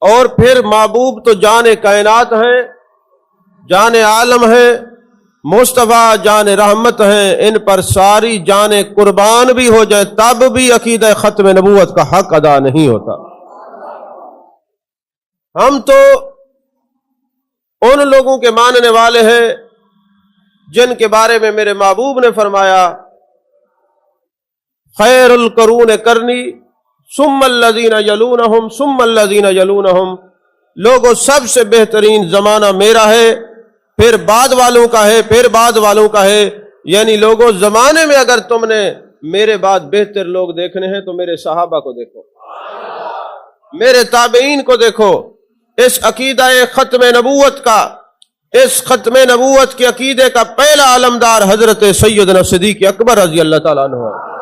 اور پھر محبوب تو جان کائنات ہیں، جان عالم ہے، مصطفیٰ جان رحمت ہیں، ان پر ساری جانیں قربان بھی ہو جائے تب بھی عقیدہ ختم نبوت کا حق ادا نہیں ہوتا۔ ہم تو ان لوگوں کے ماننے والے ہیں جن کے بارے میں میرے محبوب نے فرمایا خیر القرون کرنی ثم الذین یلونہم ثم الذین یلونہم، لوگوں سب سے بہترین زمانہ میرا ہے، پھر بعد والوں کا ہے، پھر بعد والوں کا ہے۔ یعنی لوگوں زمانے میں اگر تم نے میرے بعد بہتر لوگ دیکھنے ہیں تو میرے صحابہ کو دیکھو، میرے تابعین کو دیکھو۔ اس عقیدہ ختم نبوت کا، اس ختم نبوت کے عقیدے کا پہلا علمدار حضرت سیدنا صدیق اکبر رضی اللہ تعالیٰ عنہ ہے۔